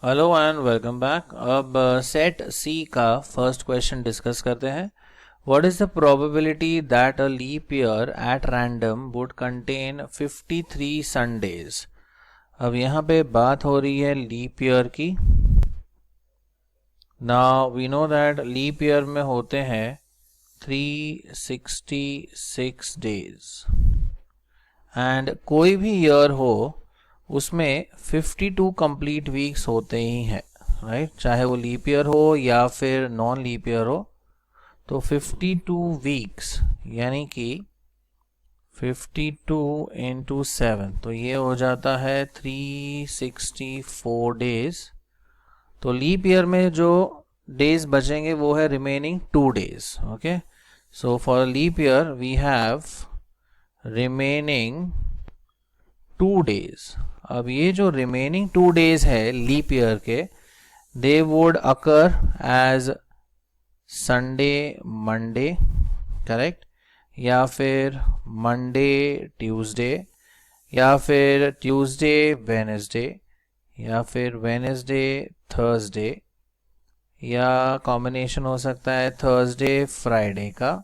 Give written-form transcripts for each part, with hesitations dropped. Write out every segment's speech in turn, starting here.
Hello and welcome back. अब set C का first question discuss करते हैं। What is the probability that a leap year at random would contain 53 Sundays. अब यहाँ पे बात हो रही है लीप ईयर की। Now we know that leap year में होते हैं 366 डेज एंड कोई भी ईयर हो उसमें 52 कंप्लीट वीक्स होते ही हैं, राइट। चाहे वो लीप ईयर हो या फिर नॉन लीप ईयर हो, तो 52 वीक्स यानी कि 52 इंटू 7, तो ये हो जाता है 364 डेज। तो लीप ईयर में जो डेज बचेंगे वो है remaining 2 days. Okay, so for leap year we have remaining 2 days. अब ये जो रिमेनिंग 2 डेज है लीप ईयर के, they would occur as Sunday Monday, correct, या फिर मंडे ट्यूसडे, या फिर ट्यूसडे वेनेसडे, या फिर वेनेसडे थर्सडे, या कॉम्बिनेशन हो सकता है थर्सडे फ्राइडे का,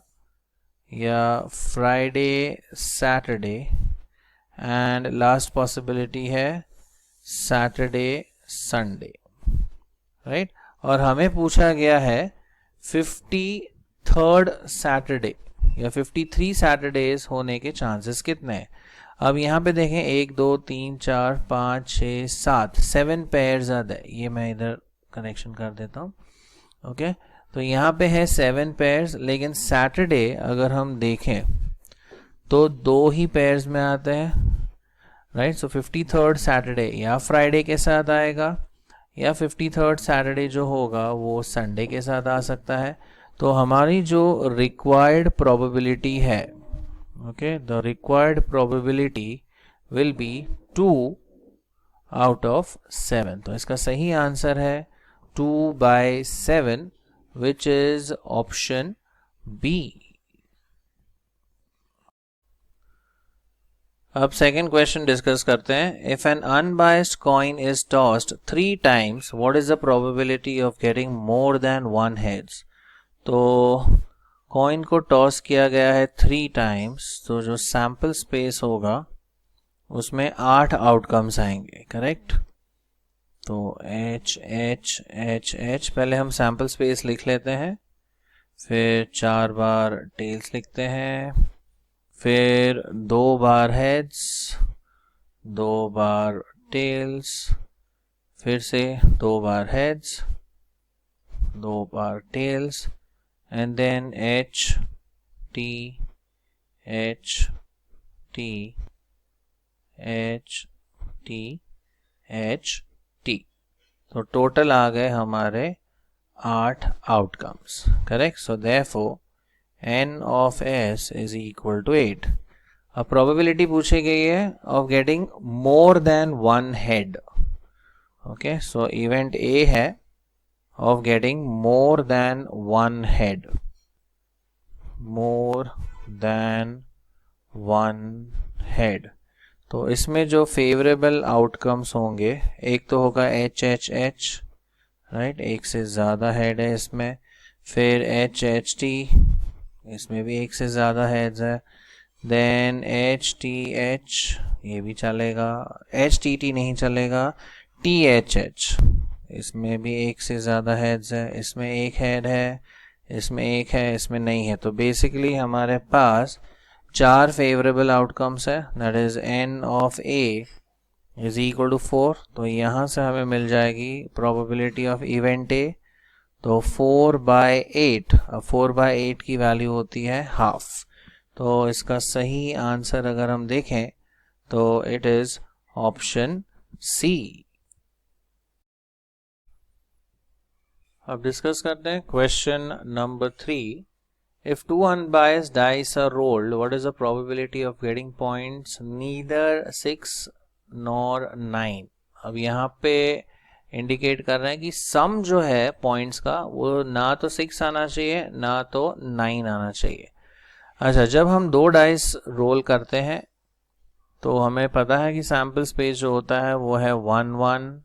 या Friday Saturday, and last possibility है सैटरडे संडे, राइट। और हमें पूछा गया है 53rd सैटरडे या 53 सैटरडेज होने के चांसेस कितने हैं। अब यहाँ पे देखें 1 2 3 4 5 6 7 7 पेयर्स आते हैं। ये मैं इधर कनेक्शन कर देता हूँ। ओके, तो यहाँ पे है 7 पेयर्स, लेकिन सैटरडे अगर हम देखें तो 2 ही पेयर्स में आते हैं, राइट। सो 53rd सैटरडे या फ्राइडे के साथ आएगा, या 53rd सैटरडे जो होगा वो संडे के साथ आ सकता है। तो हमारी जो रिक्वायर्ड प्रोबेबिलिटी है, okay, the required probability will be 2 out of 7। तो इसका सही आंसर है 2/7, विच इज ऑप्शन बी। अब सेकेंड क्वेश्चन डिस्कस करते हैं। If N unbiased coin is tossed 3 times, what is the probability of getting more than 1 heads. तो coin को toss किया गया है 3 टाइम्स, तो जो सैंपल स्पेस होगा उसमें 8 आउटकम्स आएंगे, करेक्ट। तो एच एच एच एच, पहले हम सैंपल स्पेस लिख लेते हैं, फिर 4 बार टेल्स लिखते हैं, फिर 2 बार हेड्स, 2 बार टेल्स, फिर से 2 बार हेड्स, 2 बार tails, and then H T H T H T H T. तो टोटल आ गए हमारे 8 outcomes, correct. So therefore n of s is equal to 8। अब प्रोबेबिलिटी पूछी गई है of getting more than 1 head. Okay, so event A है of getting more than 1 head, more than 1 head. तो इसमें जो फेवरेबल आउटकम्स होंगे, एक तो होगा एच एच एच, राइट, एक से ज़्यादा हेड है इसमें, फिर एच एच टी, इसमें भी एक से ज़्यादा हेड्स है, देन एच टी एच, ये भी चलेगा, एच टी टी नहीं चलेगा, टी एच एच, इसमें भी एक से ज़्यादा हेड्स है, इसमें एक हेड है, इसमें एक है, इसमें नहीं है। तो बेसिकली हमारे पास 4 फेवरेबल आउटकम्स है, that is n of a is equal to 4। तो यहाँ से हमें मिल जाएगी प्रोबेबिलिटी ऑफ इवेंट a, तो 4/8। अब 4/8 की वैल्यू होती है हाफ। तो इसका सही आंसर अगर हम देखें तो इट इज ऑप्शन सी। अब डिस्कस करते हैं question number 3। If 2 unbiased dice are rolled, what is the probability of getting points neither 6 nor 9। अब यहाँ पे इंडिकेट कर रहे हैं कि सम जो है पॉइंट्स का वो ना तो 6 आना चाहिए ना तो 9 आना चाहिए। अच्छा, जब हम 2 डाइस रोल करते हैं तो हमें पता है कि सैम्पल स्पेस जो होता है वो है 1 1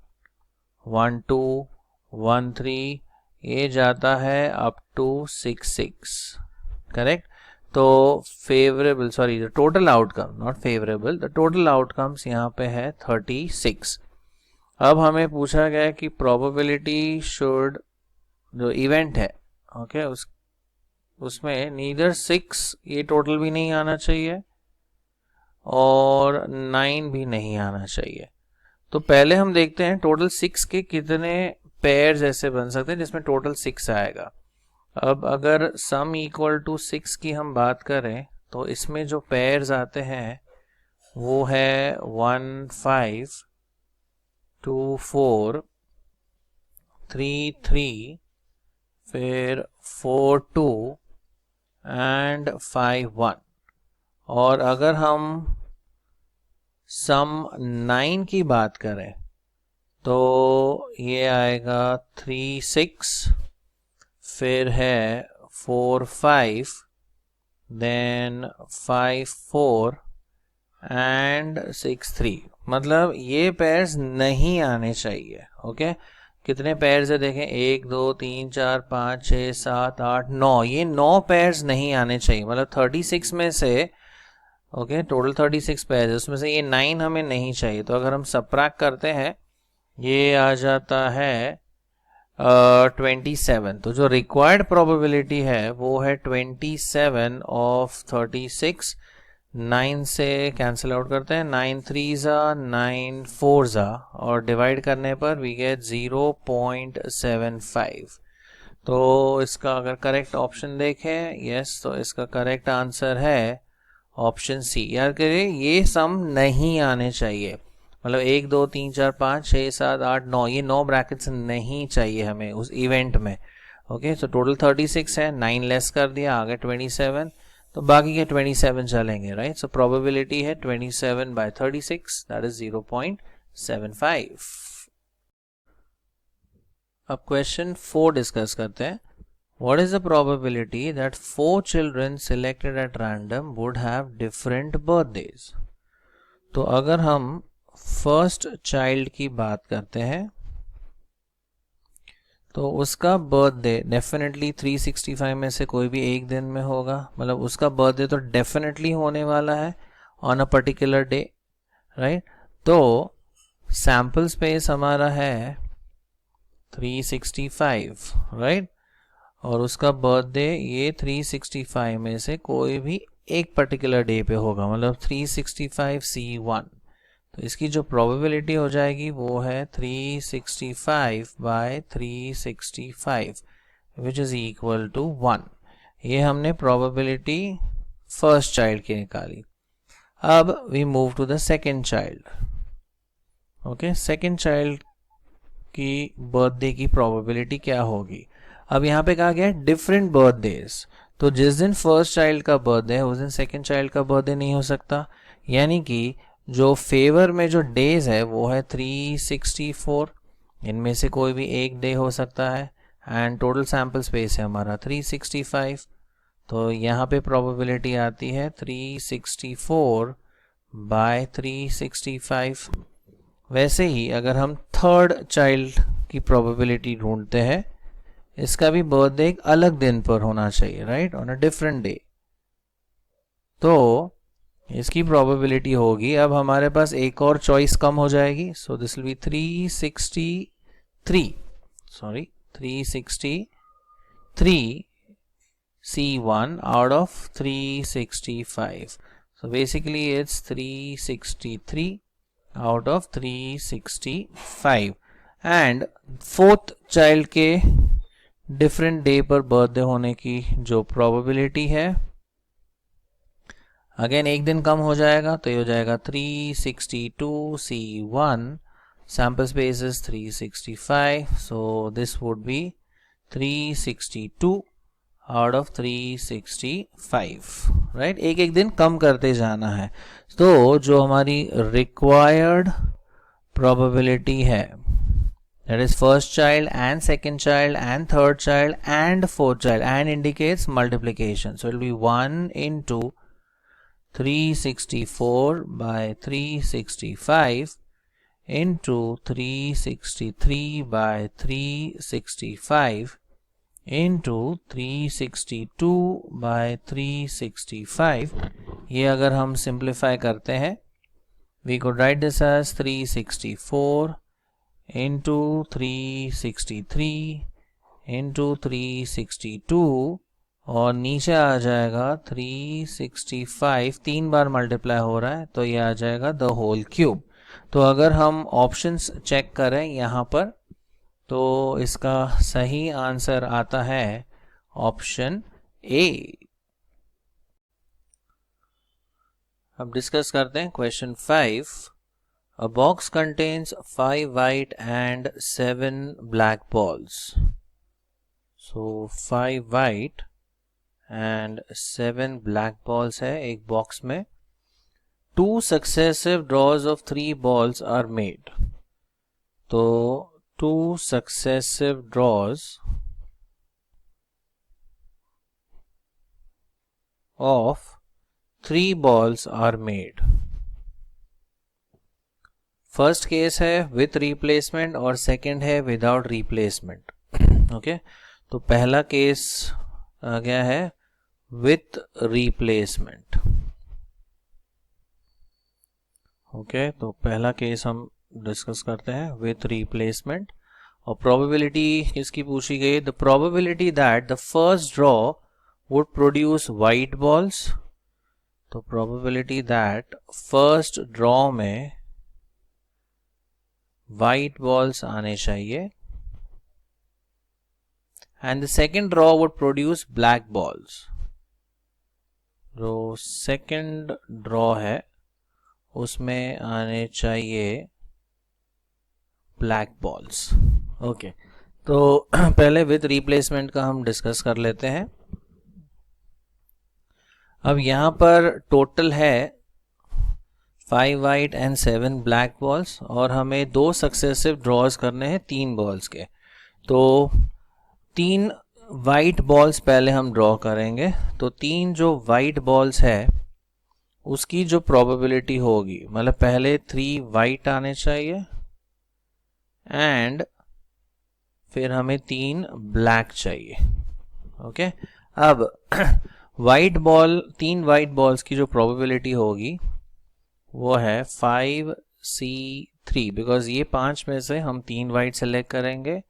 1 2 1 3, ये जाता है अप टू 6 6, करेक्ट। तो favourable, sorry, the total outcome, not favourable, the total outcomes यहाँ पे है 36। अब हमें पूछा गया कि प्रोबेबिलिटी शुड, जो इवेंट है, ओके, उसमें नीदर 6, ये टोटल भी नहीं आना चाहिए और 9 भी नहीं आना चाहिए। तो पहले हम देखते हैं टोटल 6 के कितने पेयर्स ऐसे बन सकते हैं जिसमें टोटल 6 आएगा। अब अगर सम इक्वल टू 6 की हम बात करें तो इसमें जो पेयर्स आते हैं वो है 1 5 2 4 3 3, फिर 4 2 एंड 5 1। और अगर हम सम 9 की बात करें तो ये आएगा 3 6, फिर है 4 5, देन 5 4 एंड 6 3। मतलब ये पेयर्स नहीं आने चाहिए, ओके। कितने पेयर्स है देखें, 1 2 3 4 5 6 7 8 9, ये 9 पेयर्स नहीं आने चाहिए। मतलब 36 में से, ओके, टोटल 36 पेयर्स, उसमें से ये 9 हमें नहीं चाहिए। तो अगर हम सबट्रैक्ट करते हैं ये आ जाता है 27। तो जो रिक्वायर्ड प्रोबेबिलिटी है वो है 27 ऑफ 36। 9 से कैंसिल आउट करते हैं, 9 3 ज़ा 9 4 ज़ा, और डिवाइड करने पर वी गेट 0.75। तो इसका अगर करेक्ट ऑप्शन देखें, यस, तो इसका करेक्ट आंसर है ऑप्शन सी। याद करिए ये सम नहीं आने चाहिए, मतलब 1 2 3 4 5 6 7 8 9, ये 9 ब्रैकेट्स नहीं चाहिए हमें उस इवेंट में, ओके। तो टोटल 36 है, 9 लेस कर दिया, आगे 27, तो बाकी के 27 चलेंगे, राइट। सो प्रोबेबिलिटी है 27/36, दैट इज 0.75। अब क्वेश्चन 4 डिस्कस करते हैं। What is the probability that 4 children selected at random would have different birthdays? तो अगर हम फर्स्ट चाइल्ड की बात करते हैं तो उसका बर्थडे डेफिनेटली 365 में से कोई भी एक दिन में होगा। मतलब उसका बर्थडे तो डेफिनेटली होने वाला है on a particular day, right. तो सैंपल स्पेस हमारा है 365, राइट। और उसका बर्थडे ये 365 में से कोई भी एक पर्टिकुलर डे पे होगा, मतलब 365C1। तो इसकी जो प्रोबेबिलिटी हो जाएगी वो है 365/365 विच इज इक्वल टू 1। ये हमने प्रोबेबिलिटी फर्स्ट चाइल्ड की निकाली। अब we move to the second child, okay. Second child की बर्थडे की प्रोबेबिलिटी क्या होगी। अब यहाँ पे कहा गया है डिफरेंट बर्थडेज, तो जिस दिन फर्स्ट चाइल्ड का बर्थडे है उस दिन सेकेंड चाइल्ड का बर्थडे नहीं हो सकता। यानी कि जो फेवर में जो डेज है वो है 364, इनमें से कोई भी एक डे हो सकता है, एंड टोटल सैंपल स्पेस है हमारा 365। तो यहाँ पे प्रोबेबिलिटी आती है 364/365। वैसे ही अगर हम थर्ड चाइल्ड की प्रोबेबिलिटी ढूंढते हैं, इसका भी बर्थडे एक अलग दिन पर होना चाहिए, right, on a different day. तो इसकी प्रोबेबिलिटी होगी, अब हमारे पास एक और चॉइस कम हो जाएगी, so this will be 363C1 out of 365. So basically it's 363 out of 365. And fourth child के डिफरेंट डे पर बर्थडे होने की जो प्रोबेबिलिटी है, अगेन एक दिन कम हो जाएगा, तो ये हो जाएगा 362C1, sample space is 365, so this would be 362 out of 365, right. एक एक दिन कम करते जाना है। तो जो हमारी रिक्वायर्ड प्रोबेबिलिटी है, that is first child and second child and third child and fourth child, and indicates multiplication, so it will be 1 into 364/365 into 363 by 365 into 362 by 365. ये अगर हम सिंप्लीफाई करते हैं, we could write this as 364 into 363 into 362 और नीचे आ जाएगा 365, 3 बार multiply हो रहा है तो ये आ जाएगा द होल क्यूब. तो अगर हम ऑप्शंस चेक करें यहाँ पर तो इसका सही आंसर आता है ऑप्शन ए. अब डिस्कस करते हैं question 5. A box contains 5 white and 7 black balls. So 5 white and 7 black balls है एक बॉक्स में. 2 successive draws of 3 balls are made. तो 2 successive draws of 3 balls are made. First case है with replacement और second है without replacement. Okay, तो पहला case आ गया है विथ रिप्लेसमेंट. ओके, तो पहला केस हम डिस्कस करते हैं विथ रिप्लेसमेंट. और प्रोबेबिलिटी किसकी पूछी गई? The probability that the first draw would produce white balls. तो प्रोबेबिलिटी दैट फर्स्ट ड्रॉ में वाइट बॉल्स आने चाहिए and the second draw would produce black balls. जो सेकेंड ड्रॉ है उसमें आने चाहिए ब्लैक बॉल्स. ओके, तो पहले विथ रिप्लेसमेंट का हम डिस्कस कर लेते हैं. अब यहां पर टोटल है 5 वाइट एंड 7 ब्लैक बॉल्स और हमें 2 सक्सेसिव ड्रॉज करने हैं 3 बॉल्स के. तो 3 वाइट बॉल्स पहले हम ड्रॉ करेंगे. तो 3 जो वाइट बॉल्स है उसकी जो प्रोबेबिलिटी होगी, मतलब पहले 3 वाइट आने चाहिए एंड फिर हमें 3 ब्लैक चाहिए. ओके, अब वाइट बॉल 3 वाइट बॉल्स की जो प्रोबेबिलिटी होगी वो है 5C3 बिकॉज ये 5 में से हम 3 वाइट सेलेक्ट करेंगे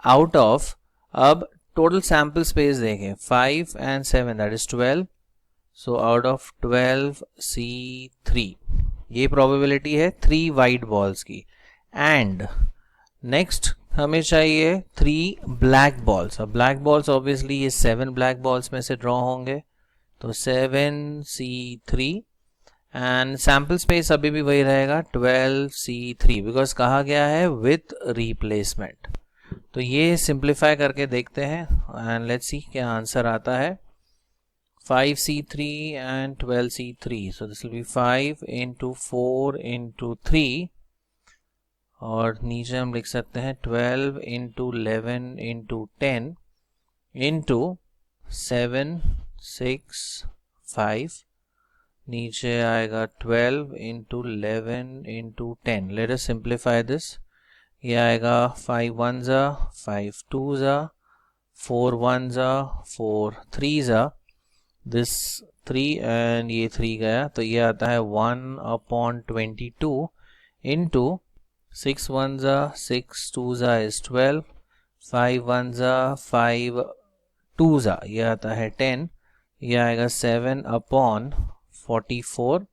आउट ऑफ. अब टोटल सैंपल स्पेस देखें 5 and 7 that is 12. So out of 12C3 ये प्रोबेबिलिटी है 3 वाइट बॉल्स की. एंड नेक्स्ट हमें चाहिए 3 ब्लैक बॉल्स. अब ब्लैक बॉल्स ऑब्वियसली ये 7 ब्लैक बॉल्स में से ड्रॉ होंगे. तो 7C3 एंड सैंपल स्पेस अभी भी वही रहेगा 12C3 बिकॉज कहा गया है विथ रिप्लेसमेंट. तो ये सिंप्लीफाई करके देखते हैं एंड लेट्स सी क्या आंसर आता है. 5C3 and 12C3. So this will be 5 into 4 into 3 और नीचे हम लिख सकते हैं 12 into 11 into 10 into 7 6 5. नीचे आएगा 12 into 11 into 10. Let us simplify this. ये आएगा 5 1 जा 5 2 जा 4 1 जा 4 3 जा. दिस 3 एंड ये 3 गया तो ये आता है 1/22 into 6 1 जा 6 2 जा is 12. 5 1 जा 5 2 जा ये आता है 10. ये आएगा 7/44.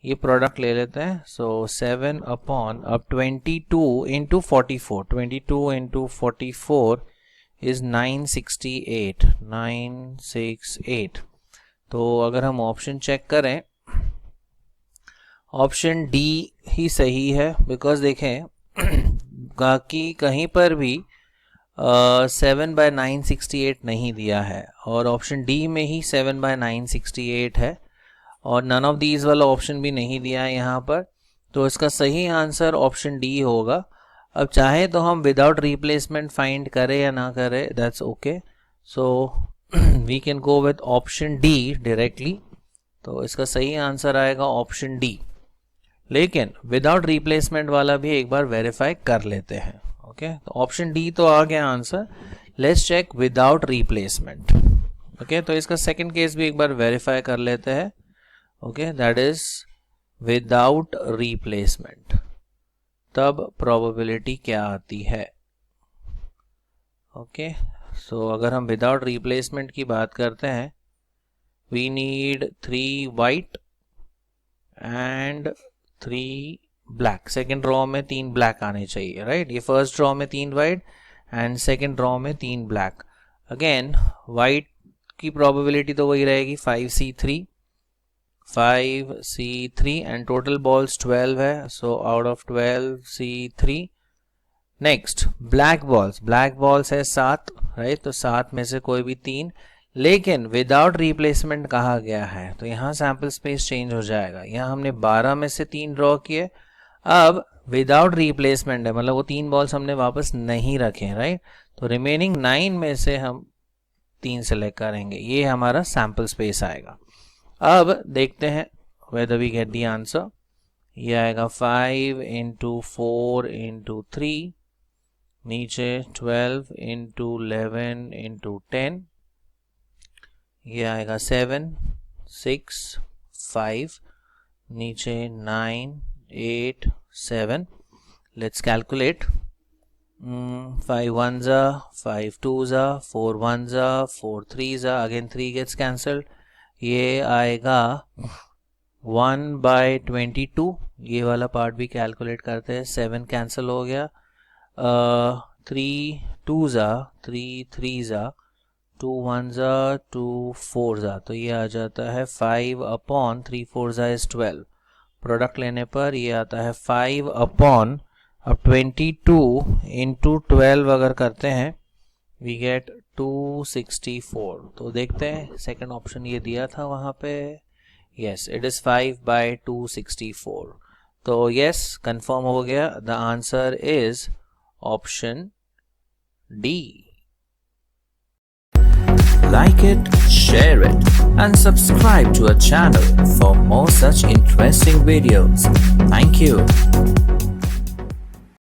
ये प्रोडक्ट ले लेते हैं. सो 7 अपॉन अब 22 into 44. 22 into 44 is 968. तो अगर हम ऑप्शन चेक करें ऑप्शन डी ही सही है बिकॉज देखें कि कहीं पर भी 7/968 नहीं दिया है और ऑप्शन डी में ही 7/968 है और नन ऑफ दीज वाला ऑप्शन भी नहीं दिया है यहाँ पर. तो इसका सही आंसर ऑप्शन डी होगा. अब चाहे तो हम विदाउट रिप्लेसमेंट फाइंड करें या ना करें that's okay. So we can go with option D directly. तो इसका सही आंसर आएगा ऑप्शन डी. लेकिन विदाउट रिप्लेसमेंट वाला भी एक बार वेरीफाई कर लेते हैं। ओके, तो ऑप्शन डी तो आ गया answer. Let's check without replacement. Okay, तो इसका सेकंड केस भी एक बार वेरीफाई कर लेते हैं। Okay, that is without replacement. तब प्रोबेबिलिटी क्या आती है? ओके, सो अगर हम विदाउट रिप्लेसमेंट की बात करते हैं, we need 3 white and 3 black. Second draw में 3 ब्लैक आने चाहिए, राइट? ये फर्स्ट ड्रॉ में 3 वाइट एंड सेकेंड ड्रॉ में 3 ब्लैक। अगेन वाइट की प्रोबेबिलिटी तो वही रहेगी 5c3 एंड टोटल बॉल्स 12 है, so out of 12 c3। Next black balls है 7, राइट? तो 7 में से कोई भी 3, लेकिन विदाउट रिप्लेसमेंट कहा गया है, तो यहाँ सैंपल स्पेस चेंज हो जाएगा। यहाँ हमने 12 में से 3 ड्रॉ किए, अब विदाउट रिप्लेसमेंट है, मतलब वो 3 बॉल्स हमने वापस नहीं रखे, राइट? तो रिमेनिंग 9 में से हम 3 सेलेक्ट करेंगे, ये हमारा सैंपल स्पेस आएगा। अब देखते हैं whether we get the answer। ये आएगा 5 into 4 into 3, नीचे 12 into 11 into 10, ये आएगा 7 6 5, नीचे 9 8 7। Let's calculate. 5 1s are 5 2s are 4 1s are 4 3s are, again 3 gets cancelled, ये आएगा 1/22। ये वाला पार्ट भी कैलकुलेट करते हैं, 7 कैंसिल हो गया, 3 2s are 3 3s are 2 1s are 2 4s are, तो ये आ जाता है 5/3 4s are is 12। प्रोडक्ट लेने पर ये आता है 5/, अब 22 into 12 अगर करते हैं वी गेट 264। तो देखते हैं सेकंड ऑप्शन ये दिया था वहाँ पे, यस इट इज़ 5/264। तो यस कंफर्म हो गया, the answer is option D. Like it, share it, and subscribe to our channel for more such interesting videos. Thank you.